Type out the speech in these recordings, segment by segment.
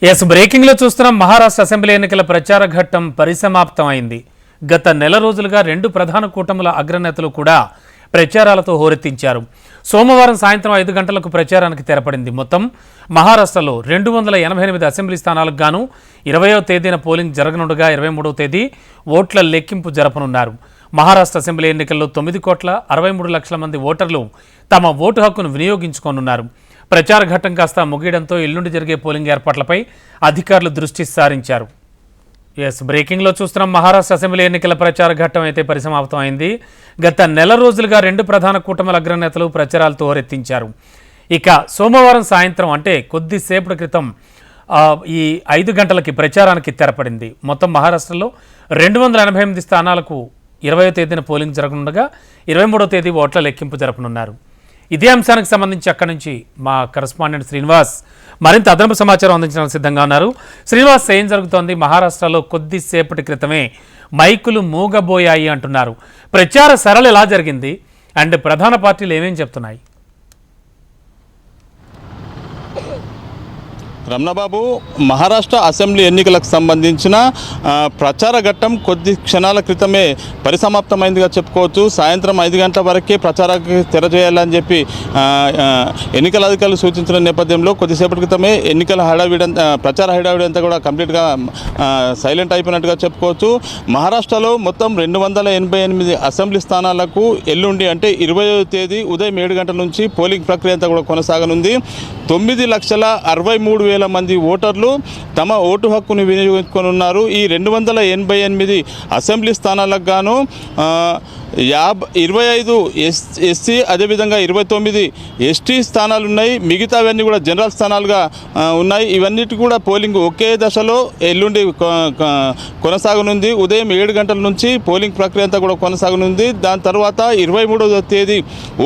Breaking లో చూస్తున్నాం. Maharashtra assembly ఎన్నికల ప్రచార ఘట్టం పరిసమాప్తమైంది. గత నెల రోజులుగా రెండు ప్రధాన కూటముల అగ్రనేతలు కూడా ప్రచారాలతో హోరెత్తించారు. సోమవారం సాయంత్రం 5 గంటలకు ప్రచారానికి తెరపడింది. మొత్తం మహారాష్ట్రలో 288 అసెంబ్లీ స్థానాలకు గాను 20వ తేదీన పోలింగ్ జరగనుండగా 23వ తేదీ ఓట్ల లెక్కింపు జరపనున్నారు. మహారాష్ట్ర అసెంబ్లీ ఎన్నికల్లో 9,63,00,000 మంది ఓటర్లు తమ ఓటు హక్కును వినియోగించుకోనున్నారు. ప్రచార ఘట్టం కాస్త ముగియడంతో ఎల్లుండి జరిగే పోలింగ్ ఏర్పాట్లపై అధికారులు దృష్టి సారించారు. బ్రేకింగ్ లో చూస్తున్నాం. మహారాష్ట్ర అసెంబ్లీ ఎన్నికల ప్రచార ఘట్టం అయితే పరిసమాప్తం అయింది. గత నెల రోజులుగా రెండు ప్రధాన కూటముల అగ్రనేతలు ప్రచారాలతో హోరెత్తించారు. ఇక సోమవారం సాయంత్రం అంటే కొద్దిసేపటి క్రితం ఈ 5 గంటలకి ప్రచారానికి తెరపడింది. మొత్తం మహారాష్ట్రలో 288 స్థానాలకు 20వ తేదీన పోలింగ్ జరగనుండగా 23వ తేదీ ఓట్ల లెక్కింపు జరపనున్నారు. ఇదే అంశానికి సంబంధించి అక్కడి నుంచి మా కరెస్పాండెంట్ శ్రీనివాస్ మరింత అదనపు సమాచారం అందించడానికి సిద్ధంగా ఉన్నారు. శ్రీనివాస్, ఏం జరుగుతోంది? మహారాష్ట్రలో కొద్దిసేపటి క్రితమే మైకులు మూగబోయాయి అంటున్నారు. ప్రచార సరళి ఎలా జరిగింది అండ్ ప్రధాన పార్టీలు ఏమేం చెప్తున్నాయి? రమణబాబు, మహారాష్ట్ర అసెంబ్లీ ఎన్నికలకు సంబంధించిన ప్రచార ఘట్టం కొద్ది క్షణాల క్రితమే పరిసమాప్తమైందిగా చెప్పుకోవచ్చు. సాయంత్రం 5 గంటల వరకే ప్రచారానికి తెరచేయాలని చెప్పి ఎన్నికల అధికారులు సూచించిన నేపథ్యంలో కొద్దిసేపటి క్రితమే ఎన్నికల ప్రచార హడావిడి అంతా కూడా కంప్లీట్గా సైలెంట్ అయిపోయినట్టుగా చెప్పుకోవచ్చు. మహారాష్ట్రలో మొత్తం 288 అసెంబ్లీ స్థానాలకు ఎల్లుండి అంటే 20వ తేదీ ఉదయం 7 గంటల నుంచి పోలింగ్ ప్రక్రియ అంతా కూడా కొనసాగనుంది. 9,63,000 మంది ఓటర్లు తమ ఓటు హక్కును వినియోగించుకోనున్నారు. ఈ 288 అసెంబ్లీ స్థానాలకు గాను 25 ఎస్సీ, అదేవిధంగా 29 ఎస్టీ స్థానాలు ఉన్నాయి. మిగతావన్నీ కూడా జనరల్ స్థానాలుగా ఉన్నాయి. ఇవన్నిటి కూడా పోలింగ్ ఒకే దశలో ఎల్లుండి కొనసాగనుంది. ఉదయం 7 గంటల నుంచి పోలింగ్ ప్రక్రియ అంతా కూడా కొనసాగనుంది. దాని తర్వాత 23వ తేదీ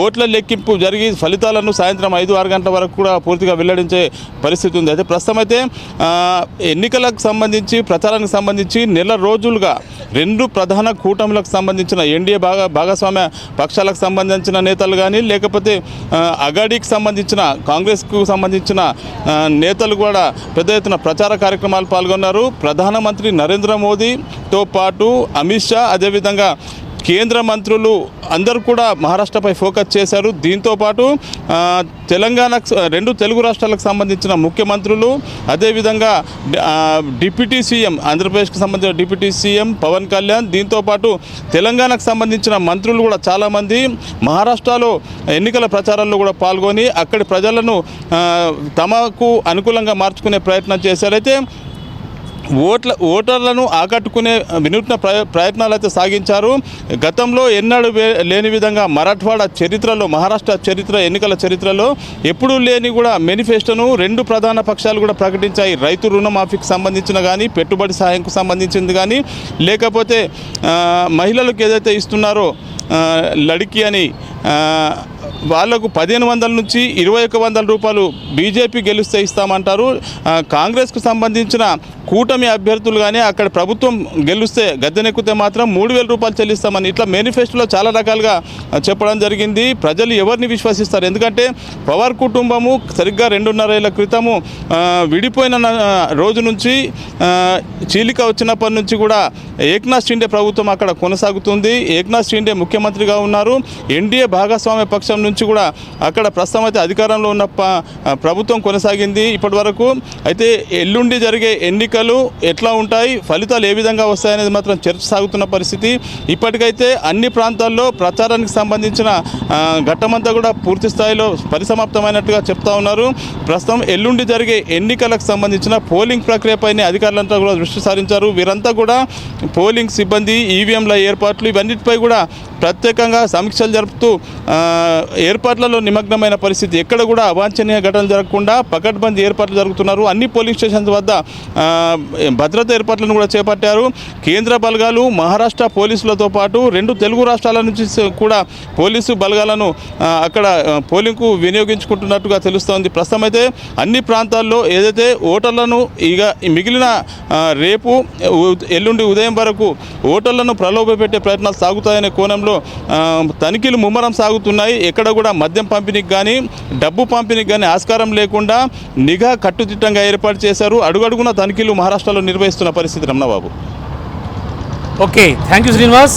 ఓట్ల లెక్కింపు జరిగి ఫలితాలను సాయంత్రం 5-6 గంటల వరకు కూడా పూర్తిగా వెల్లడించే పరిస్థితి ఉంది. అయితే ప్రస్తుతం అయితే ఎన్నికలకు సంబంధించి ప్రచారానికి సంబంధించి నెల రోజులుగా రెండు ప్రధాన కూటములకు సంబంధించిన ఎన్డీఏ భాగస్వామ్య పక్షాలకు సంబంధించిన నేతలు కానీ, లేకపోతే అగాడీకి సంబంధించిన కాంగ్రెస్కు సంబంధించిన నేతలు కూడా పెద్ద ఎత్తున ప్రచార కార్యక్రమాలు పాల్గొన్నారు. ప్రధానమంత్రి నరేంద్ర మోదీతో పాటు అమిత్ షా, అదేవిధంగా కేంద్ర మంత్రులు అందరూ కూడా మహారాష్ట్రపై ఫోకస్ చేశారు. దీంతోపాటు రెండు తెలుగు రాష్ట్రాలకు సంబంధించిన ముఖ్యమంత్రులు, అదేవిధంగా డిప్యూటీ సీఎం, ఆంధ్రప్రదేశ్కి సంబంధించిన డిప్యూటీ సీఎం పవన్ కళ్యాణ్, దీంతోపాటు తెలంగాణకు సంబంధించిన మంత్రులు కూడా చాలామంది మహారాష్ట్రలో ఎన్నికల ప్రచారాల్లో కూడా పాల్గొని అక్కడి ప్రజలను తమకు అనుకూలంగా మార్చుకునే ప్రయత్నం చేశారు. అయితే ఓటర్లను ఆకట్టుకునే వినూత్న ప్రయత్నాలు అయితే సాగించారు. గతంలో ఎన్నడూ లేని విధంగా మరాఠవాడ చరిత్రలో, మహారాష్ట్ర చరిత్ర, ఎన్నికల చరిత్రలో ఎప్పుడూ లేని కూడా మేనిఫెస్టోను రెండు ప్రధాన పక్షాలు కూడా ప్రకటించాయి. రైతు రుణమాఫీకి సంబంధించిన కానీ, పెట్టుబడి సాయంకు సంబంధించింది కానీ, లేకపోతే మహిళలకు ఏదైతే ఇస్తున్నారో లడికి అని వాళ్లకు 1,500 నుంచి 2,100 రూపాయలు బీజేపీ గెలిస్తే ఇస్తామంటారు. కాంగ్రెస్కు సంబంధించిన కూటమి అభ్యర్థులు కానీ అక్కడ ప్రభుత్వం గెలిస్తే గద్దెనెక్కితే మాత్రం 3,000 రూపాయలు చెల్లిస్తామని ఇట్లా మేనిఫెస్టోలో చాలా రకాలుగా చెప్పడం జరిగింది. ప్రజలు ఎవరిని విశ్వసిస్తారు? ఎందుకంటే పవార్ కుటుంబము సరిగ్గా 2.5 ఏళ్ల క్రితము విడిపోయిన రోజు నుంచి చీలిక వచ్చినప్పటి నుంచి కూడా ఏక్నాథ్ షిండే ప్రభుత్వం అక్కడ కొనసాగుతుంది. ఏక్నాథ్ షిండే ముఖ్యమంత్రిగా ఉన్నారు. ఎన్డీఏ భాగస్వామ్య పక్షం నుంచి కూడా అక్కడ ప్రస్తుతం అయితే అధికారంలో ఉన్న ప్రభుత్వం కొనసాగింది ఇప్పటి వరకు. అయితే ఎల్లుండి జరిగే ఎన్నికలు ఎట్లా ఉంటాయి, ఫలితాలు ఏ విధంగా వస్తాయనేది మాత్రం చర్చ సాగుతున్న పరిస్థితి. ఇప్పటికైతే అన్ని ప్రాంతాల్లో ప్రచారానికి సంబంధించిన ఘట్టమంతా కూడా పూర్తి స్థాయిలో పరిసమాప్తమైనట్టుగా చెప్తా ఉన్నారు. ప్రస్తుతం ఎల్లుండి జరిగే ఎన్నికలకు సంబంధించిన పోలింగ్ ప్రక్రియపైనే అధికారులంతా కూడా దృష్టి సారించారు. వీరంతా కూడా పోలింగ్ సిబ్బంది, ఈవీఎంల ఏర్పాట్లు ఇవన్నిటిపై కూడా ప్రత్యేకంగా సమీక్షలు జరుపుతూ ఏర్పాట్లలో నిమగ్నమైన పరిస్థితి. ఎక్కడ కూడా అవాంఛనీయ ఘటనలు జరగకుండా పకడ్బందీ ఏర్పాట్లు జరుగుతున్నారు. అన్ని పోలింగ్ స్టేషన్స్ వద్ద భద్రతా ఏర్పాట్లను కూడా చేపట్టారు. కేంద్ర బలగాలు, మహారాష్ట్ర పోలీసులతో పాటు రెండు తెలుగు రాష్ట్రాల నుంచి కూడా పోలీసు బలగాలను అక్కడ పోలింగ్కు వినియోగించుకుంటున్నట్టుగా తెలుస్తోంది. ప్రస్తుతం అయితే అన్ని ప్రాంతాల్లో ఏదైతే ఓటర్లను ఇక మిగిలిన రేపు ఎల్లుండి ఉదయం వరకు ఓటర్లను ప్రలోభపెట్టే ప్రయత్నాలు సాగుతాయనే కోణంలో తనిఖీలు ముమ్మరం సాగుతున్నాయి. ఎక్కడ ఎక్కడ కూడా మద్యం పంపిణీకి కానీ డబ్బు పంపిణీకి కానీ ఆస్కారం లేకుండా నిఘా కట్టుదిట్టంగా ఏర్పాటు చేశారు. అడుగడుగున తనిఖీలు మహారాష్ట్రలో నిర్వహిస్తున్న పరిస్థితి Ramana Babu. Okay, thank you Srinivas.